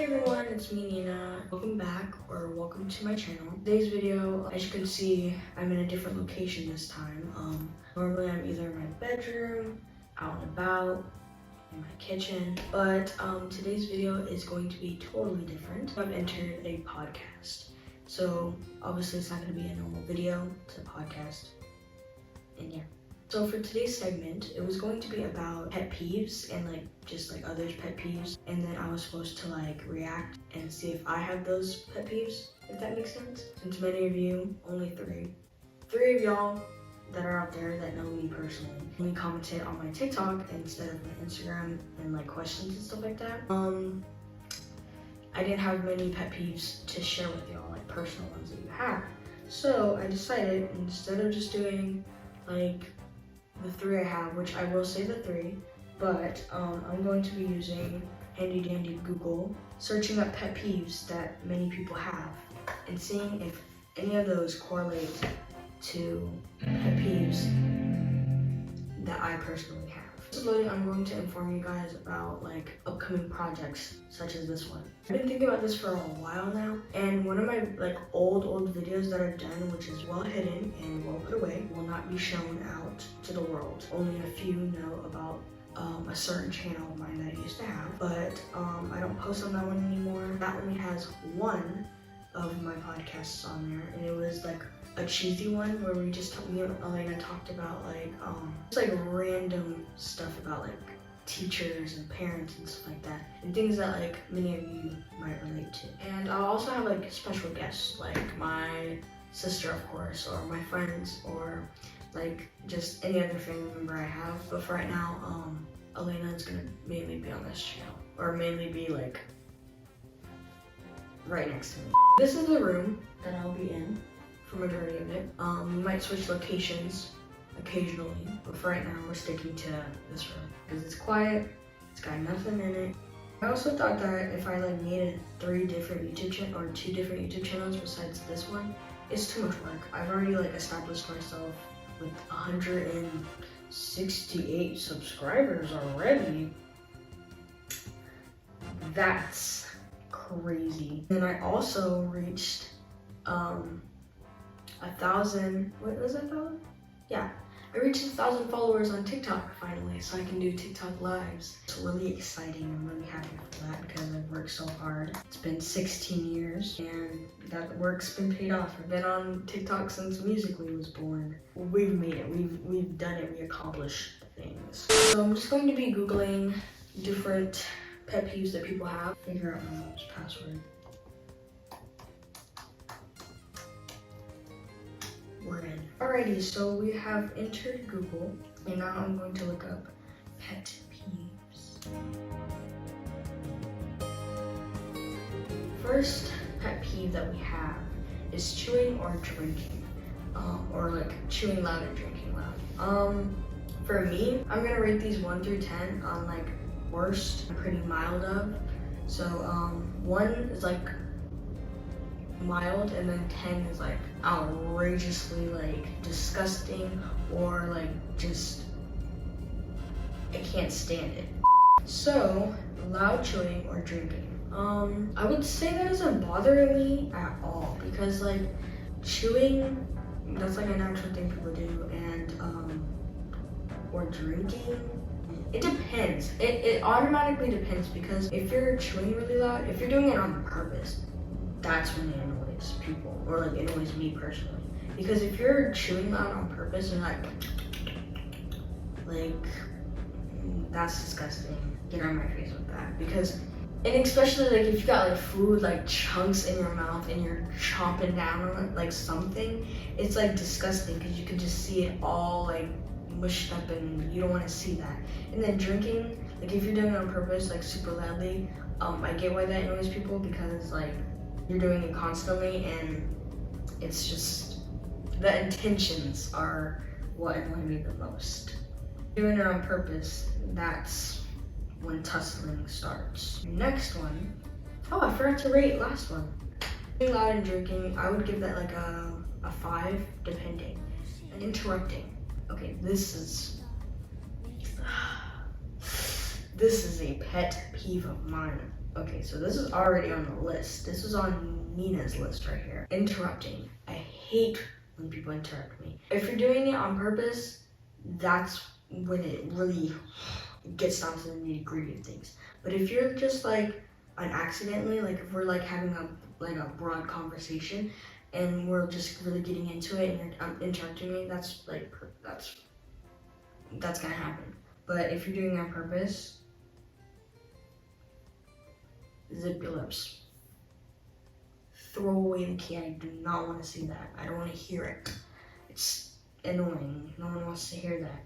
Hey everyone, it's me Ninah. Welcome back or welcome to my channel. Today's video, as you can see, I'm in a different location this time. Normally I'm either in my bedroom, out and about, in my kitchen, but today's video is going to be totally different. I've entered a podcast. So obviously it's not going to be a normal video, it's a podcast. And yeah. So for today's segment, it was going to be about pet peeves and just others' pet peeves, and then I was supposed to react and see if I have those pet peeves, if that makes sense. Since many of you, only three of y'all that are out there that know me personally, only commented on my TikTok instead of my Instagram and questions and stuff like that. I didn't have many pet peeves to share with y'all, personal ones that you have. So I decided, instead of just doing the three I have, which I will say the three, but I'm going to be using handy dandy Google, searching up pet peeves that many people have, and seeing if any of those correlate to pet peeves that I personally have. This is loading. I'm going to inform you guys about upcoming projects such as this one. I've been thinking about this for a while now, and one of my old videos that I've done, which is well hidden and well put away, will not be shown out to the world. Only a few know about a certain channel of mine that I used to have, but I don't post on that one anymore. That only has one of my podcasts on there, and it was a cheesy one where me and Elena talked about just random stuff about teachers and parents and stuff like that, and things that many of you might relate to. And I'll also have special guests, my sister, of course, or my friends, or just any other family member I have. But for right now, Elena is gonna mainly be on this channel, or mainly be right next to me. This is the room that I'll be in for majority of it. We might switch locations occasionally, but for right now we're sticking to this room because it's quiet, it's got nothing in it. I also thought that if I made two different YouTube channels besides this one, it's too much work. I've already established myself with 168 subscribers already. That's crazy. And I also reached 1,000, what was that, 1,000? Yeah, I reached 1,000 followers on TikTok finally, so I can do TikTok lives. It's really exciting. I'm really happy for that because I've worked so hard. It's been 16 years and that work's been paid off. I've been on TikTok since Musical.ly was born. We've made it, we've done it, we accomplished things. So I'm just going to be Googling different pet peeves that people have. Figure out my mom's password. We're in. Alrighty, so we have entered Google, and now I'm going to look up pet peeves. First pet peeve that we have is chewing or drinking, or chewing loud and drinking loud. For me, I'm gonna rate these 1 through 10 on worst and pretty mild of. So 1 is mild, and then 10 is outrageously disgusting, or just I can't stand it. So loud chewing or drinking. I would say that doesn't bother me at all because chewing, that's a natural thing people do, and or drinking, it depends. It automatically depends, because if you're chewing really loud, if you're doing it on purpose, that's when it annoys people, or it annoys me personally. Because if you're chewing loud on purpose and that's disgusting. Get on my face with that. Because, and especially if you got food chunks in your mouth and you're chomping down on it something, it's disgusting because you can just see it all mushed up, and you don't want to see that. And then drinking, if you're doing it on purpose super loudly, I get why that annoys people, because you're doing it constantly, and it's just, the intentions are what annoy me the most. Doing it on purpose, that's when tussling starts. Next one, oh, I forgot to rate last one. Being loud and drinking, I would give that a 5, depending. And interrupting. Okay, this This is a pet peeve of mine. Okay, so this is already on the list. This is on Nina's list right here. Interrupting. I hate when people interrupt me. If you're doing it on purpose, that's when it really gets down to the nitty-gritty of things. But if you're just like accidentally, like if we're like having a broad conversation and we're just really getting into it and you're interrupting me, that's gonna happen. But if you're doing it on purpose, zip your lips. Throw away the key. I do not want to see that. I don't want to hear it. It's annoying. No one wants to hear that.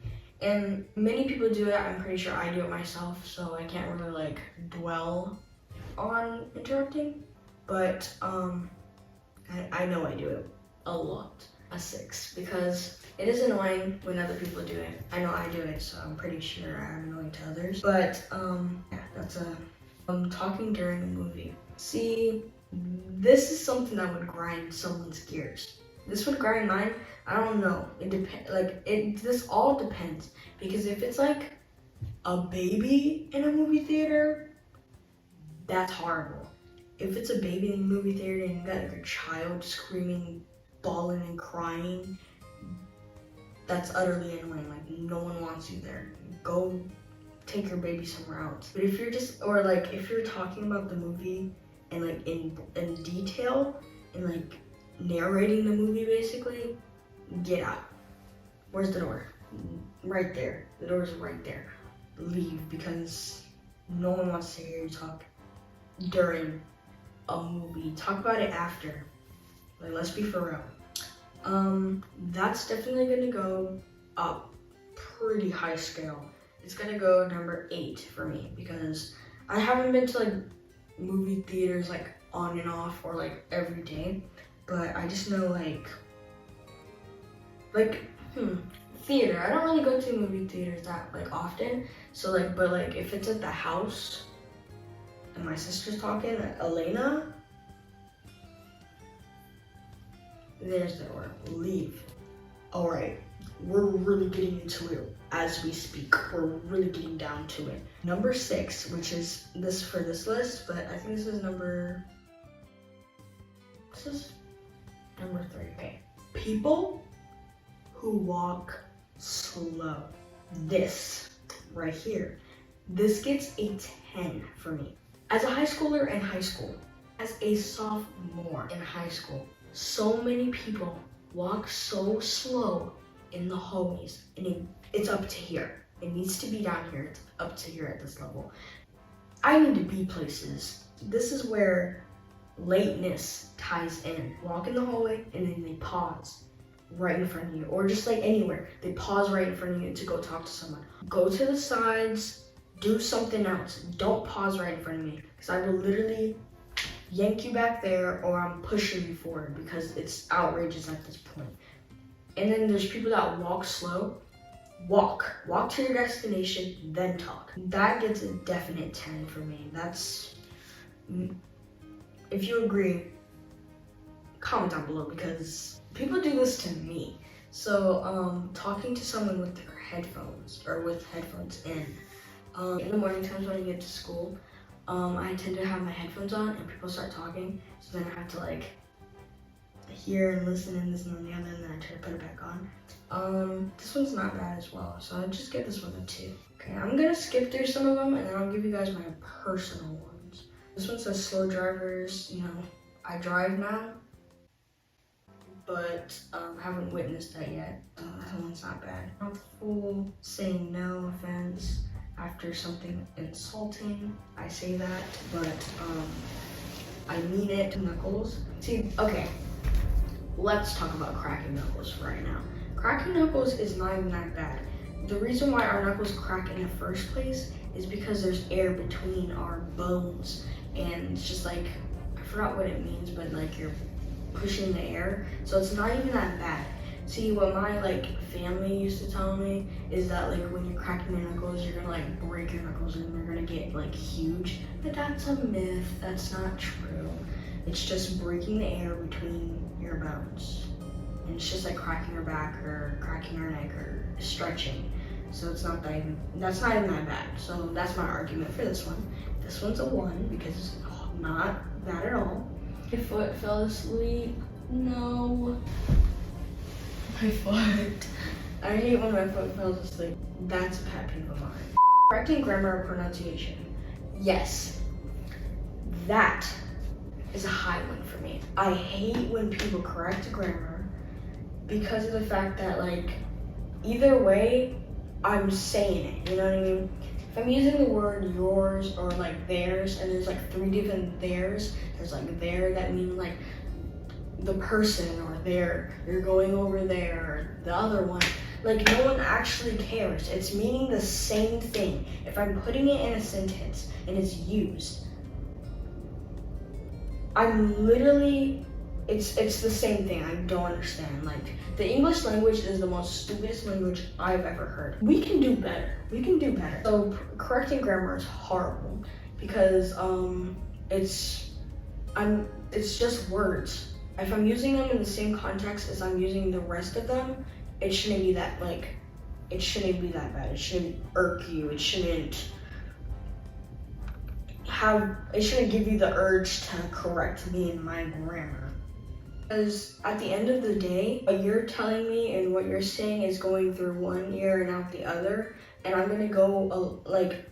And many people do it. I'm pretty sure I do it myself, so I can't really like dwell on interrupting. But I know I do it a lot. A 6, because it is annoying when other people do it. I know I do it, so I'm pretty sure I'm annoying to others. But yeah, that's talking during a movie. See, this is something that would grind someone's gears. This would grind mine. I don't know. It depends. This all depends, because if it's like a baby in a movie theater, that's horrible. If it's a baby in a movie theater and you got like a child screaming, bawling and crying, that's utterly annoying. Like, no one wants you there. Go take your baby somewhere else. But if you're just, or like if you're talking about the movie and like in detail and like narrating the movie basically, get out. Where's the door? Right there. The door's right there. Leave, because no one wants to hear you talk during a movie. Talk about it after. Like, let's be for real. That's definitely gonna go up pretty high scale. It's gonna go number 8 for me, because I haven't been to like movie theaters like on and off or like every day, but I just know like theater. I don't really go to movie theaters that like often. So like, but like if it's at the house and my sister's talking, Elena, there's the door. Leave. All right, we're really getting into it as we speak. We're really getting down to it. Number 6, which is this for this list, but I think this is number 3. Okay. People who walk slow. This right here. This gets a 10 for me. As a high schooler in high school, as a sophomore in high school, so many people walk so slow in the hallways, and it's up to here. It needs to be down here. It's up to here at this level. I need to be places. This is where lateness ties in. Walk in the hallway and then they pause right in front of you, or just like anywhere. They pause right in front of you to go talk to someone. Go to the sides, do something else. Don't pause right in front of me, because I will literally yank you back there, or I'm pushing you forward, because it's outrageous at this point. And then there's people that walk slow. Walk to your destination, then talk. That gets a definite 10 for me. That's, if you agree, comment down below, because people do this to me. So talking to someone with their headphones, or with headphones in the morning times when I get to school, I tend to have my headphones on and people start talking, so then I have to like hear and listen and this and the other, and then I try to put it back on. This one's not bad as well, so I'll just give this one a 2. Okay, I'm gonna skip through some of them and then I'll give you guys my personal ones. This one says slow drivers. You know, I drive now, but haven't witnessed that yet. That one's not bad. Full saying no offense after something insulting. I say that, but I mean it. Knuckles. See, okay, let's talk about cracking knuckles right now. Cracking knuckles is not even that bad. The reason why our knuckles crack in the first place is because there's air between our bones, and it's just like, I forgot what it means, but like you're pushing the air, so it's not even that bad. See, what my like family used to tell me is that like when you're cracking your knuckles, you're gonna like break your knuckles and they're gonna get like huge. But that's a myth. That's not true. It's just breaking the air between your bones. And it's just like cracking your back or cracking your neck or stretching. so it's not that even, that's not even that bad. So that's my argument for this one. This one's a 1 because it's not bad at all. My foot fell asleep. No. My foot. I hate when my foot falls asleep. That's a pet peeve of mine. Correcting grammar or pronunciation. Yes. That is a high one for me. I hate when people correct grammar because of the fact that, like, either way, I'm saying it, you know what I mean? If I'm using the word yours or like theirs, and there's like 3 different theirs, there's like there that means like the person, or there, you're going over there, or the other one. Like, no one actually cares. It's meaning the same thing. If I'm putting it in a sentence and it's used, I'm literally, it's the same thing. I don't understand. Like, the English language is the most stupidest language I've ever heard. We can do better. We can do better. So correcting grammar is horrible because it's just words. If I'm using them in the same context as I'm using the rest of them, it shouldn't be that, like, it shouldn't be that bad. It shouldn't irk you. It shouldn't give you the urge to correct me in my grammar. Because at the end of the day, what you're telling me and what you're saying is going through one ear and out the other, and I'm gonna go, like,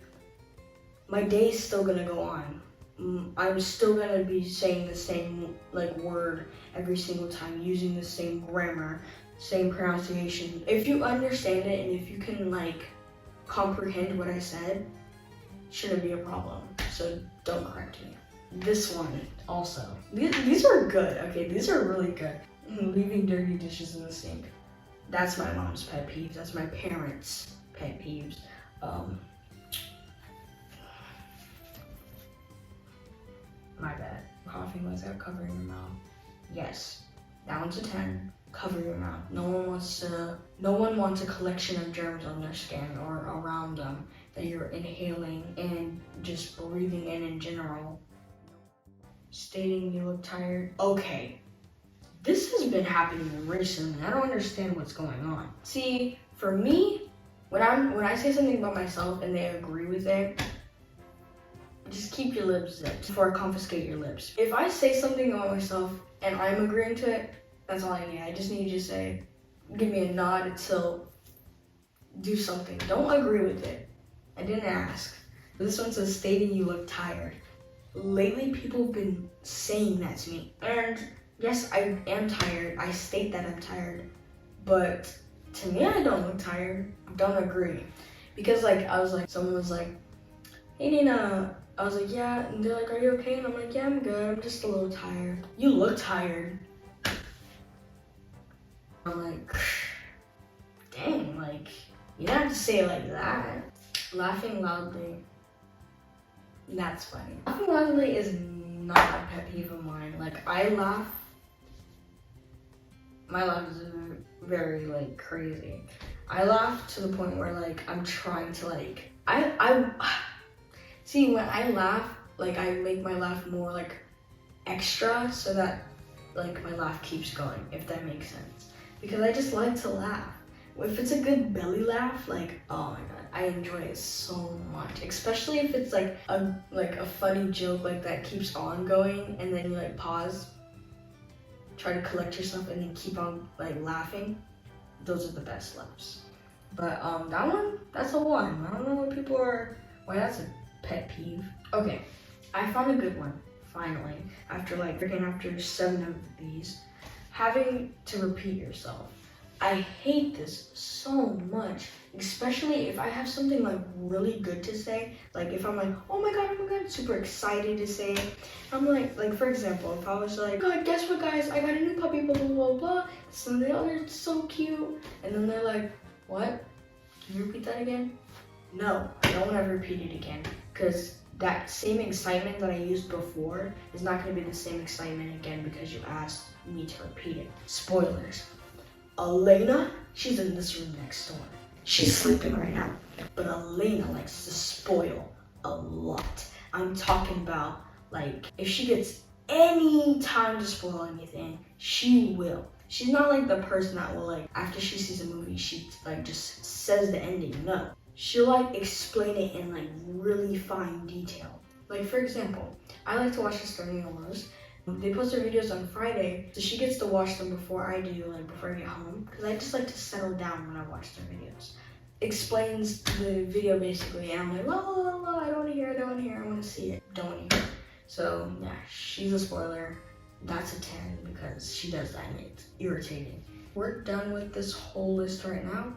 my day's still gonna go on. I'm still gonna be saying the same, like, word every single time, using the same grammar, same pronunciation. If you understand it and if you can, like, comprehend what I said, shouldn't be a problem. So don't correct me. This one also. These are good. Okay, these are really good. Leaving dirty dishes in the sink. That's my mom's pet peeves. That's my parents' pet peeves. My bad. Coughing without covering your mouth. Yes, that one's a 10. Cover your mouth. No one wants a collection of germs on their skin or around them that you're inhaling and just breathing in general. Stating you look tired. Okay, this has been happening recently. I don't understand what's going on. See, for me, when I say something about myself and they agree with it, just keep your lips zipped before I confiscate your lips. If I say something about myself and I'm agreeing to it, that's all I need. I just need you to say, give me a nod until, do something. Don't agree with it. I didn't ask. This one says stating you look tired. Lately, people have been saying that to me. And yes, I am tired. I state that I'm tired. But to me, I don't look tired. I don't agree. Because, like, someone was like, hey, Ninah. I was like, yeah. And they're like, are you okay? And I'm like, yeah, I'm good. I'm just a little tired. You look tired. I'm like, dang, like, you don't have to say it like that. Laughing loudly. That's funny. Laughing loudly is not a pet peeve of mine. Like, I laugh. My laugh is very, like, crazy. I laugh to the point where, like, I'm trying to, like, see, when I laugh, like, I make my laugh more, like, extra so that, like, my laugh keeps going, if that makes sense. Because I just like to laugh. If it's a good belly laugh, like, oh my god, I enjoy it so much. Especially if it's like a funny joke like that keeps on going and then you like pause, try to collect yourself and then keep on like laughing. Those are the best laughs. But that one, that's a 1. I don't know what people are, why that's a pet peeve. Okay, I found a good one, finally. After 7 of these. Having to repeat yourself. I hate this so much, especially if I have something like really good to say. Like if I'm like, oh my god, super excited to say it. I'm like for example, if I was like, God, guess what guys, I got a new puppy, blah, blah, blah, blah. So the other's so cute. And then they're like, what? Can you repeat that again? No, I don't want to repeat it again. Because that same excitement that I used before is not going to be the same excitement again because you asked me to repeat it. Spoilers. Elena, she's in this room next door. She's sleeping right now. But Elena likes to spoil a lot. I'm talking about, like, if she gets any time to spoil anything, she will. She's not like the person that will like, after she sees a movie, she like just says the ending. No. She'll like explain it in like really fine detail. Like for example, I like to watch the Sturniolos. They post their videos on Friday, so she gets to watch them before I do, like before I get home. Because I just like to settle down when I watch their videos. Explains the video basically, and I'm like, la la la la, I don't want to hear it, I don't want to hear it, I want to see it, don't want to hear it. So yeah, she's a spoiler. That's a 10 because she does that and it's irritating. We're done with this whole list right now.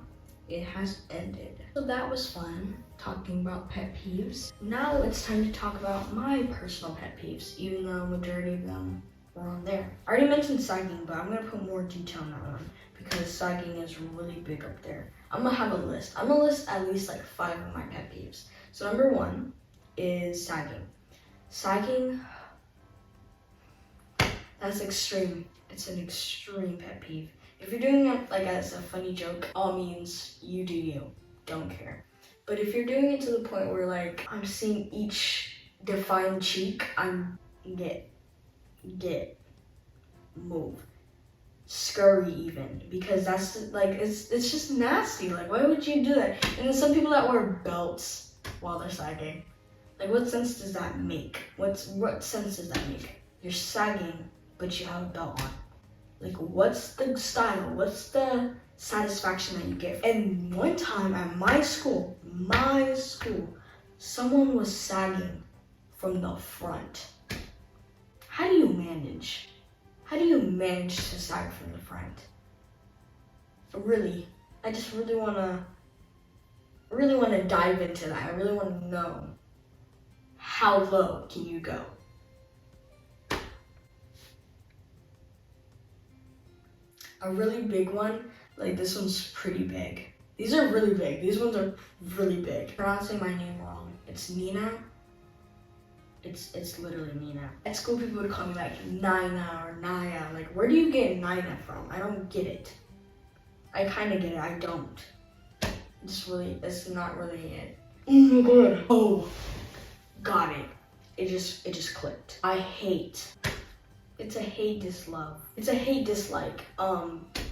It has ended. So that was fun, talking about pet peeves. Now it's time to talk about my personal pet peeves, even though majority of them were on there. I already mentioned sagging, but I'm gonna put more detail on that one because sagging is really big up there. I'm gonna have a list. I'm gonna list at least like 5 of my pet peeves. So number 1 is sagging. Sagging, that's extreme. It's an extreme pet peeve. If you're doing it like as a funny joke, all means you do you, don't care. But if you're doing it to the point where like I'm seeing each defined cheek, I'm get, move, scurry even, because that's like it's just nasty. Like why would you do that? And then some people that wear belts while they're sagging, like what sense does that make? What sense does that make? You're sagging, but you have a belt on. Like, what's the style? What's the satisfaction that you get? And one time at my school, someone was sagging from the front. How do you manage? How do you manage to sag from the front? Really, I just really wanna dive into that. I really wanna know, how low can you go? A really big one, like this one's pretty big. These are really big. These ones are really big. I'm pronouncing my name wrong. It's Ninah. It's literally Ninah. At school, people would call me like Ninah or Naya. Like, where do you get Ninah from? I don't get it. I kind of get it. I don't. It's not really it. Oh my god. Oh, got it. It just clicked. It's a hate dislove. It's a hate dislike.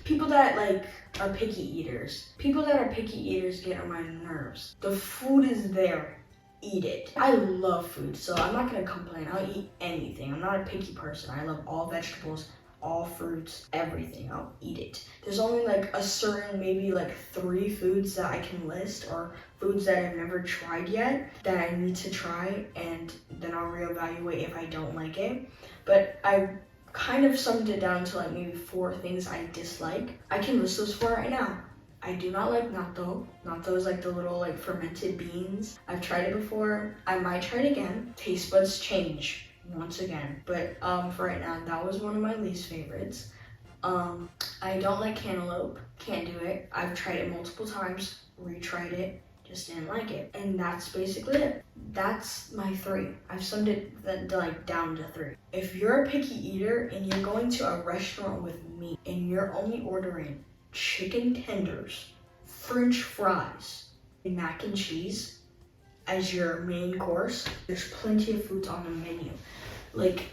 People that like are picky eaters. People that are picky eaters get on my nerves. The food is there, eat it. I love food, so I'm not gonna complain. I'll eat anything. I'm not a picky person. I love all vegetables, all fruits, everything. I'll eat it. There's only like a certain, maybe like 3 foods that I can list, or foods that I've never tried yet that I need to try, and then I'll reevaluate if I don't like it. But I kind of summed it down to like maybe 4 things I dislike. I can list those 4 right now. I do not like natto. Natto is like the little like fermented beans. I've tried it before. I might try it again. Taste buds change once again. But for right now, that was one of my least favorites. I don't like cantaloupe. Can't do it. I've tried it multiple times. Retried it. Just didn't like it. And that's basically it. That's my 3. I've summed it like down to 3. If you're a picky eater and you're going to a restaurant with me and you're only ordering chicken tenders, French fries, and mac and cheese as your main course, there's plenty of foods on the menu. Like,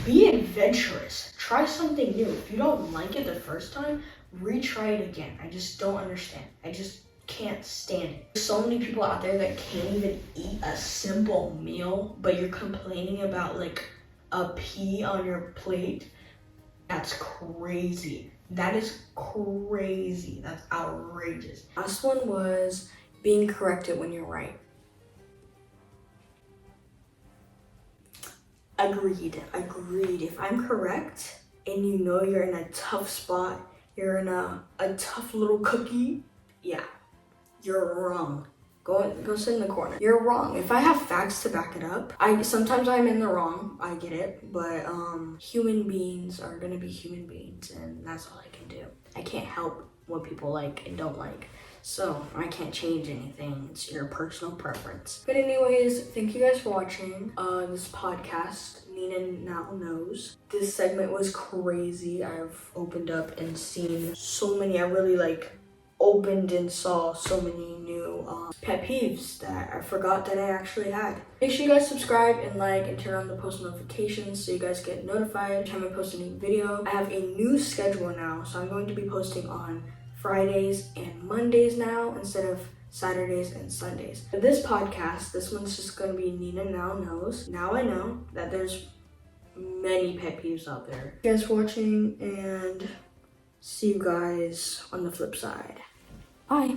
be adventurous. Try something new. If you don't like it the first time, retry it again. I just don't understand. I just can't stand it. There's so many people out there that can't even eat a simple meal, but you're complaining about like a pea on your plate. That's crazy. That is crazy. That's outrageous. Last one was being corrected when you're right. Agreed. If I'm correct and you know you're in a tough spot, you're in a tough little cookie, yeah, you're wrong. Go sit in the corner. You're wrong. If I have facts to back it up, sometimes I'm in the wrong. I get it, but human beings are gonna be human beings, and that's all I can do. I can't help what people like and don't like, so I can't change anything. It's your personal preference. But anyways, thank you guys for watching this podcast, Ninah Now Knows. This segment was crazy. I've opened up and seen so many. I really like opened and saw so many new pet peeves that I forgot that I actually had. Make sure you guys subscribe and like and turn on the post notifications so you guys get notified every time I post a new video. I have a new schedule now, so I'm going to be posting on Fridays and Mondays now instead of Saturdays and Sundays. For this podcast, this one's just going to be Ninah Now Knows. Now I know that there's many pet peeves out there. Thank you guys for watching, and see you guys on the flip side. Bye.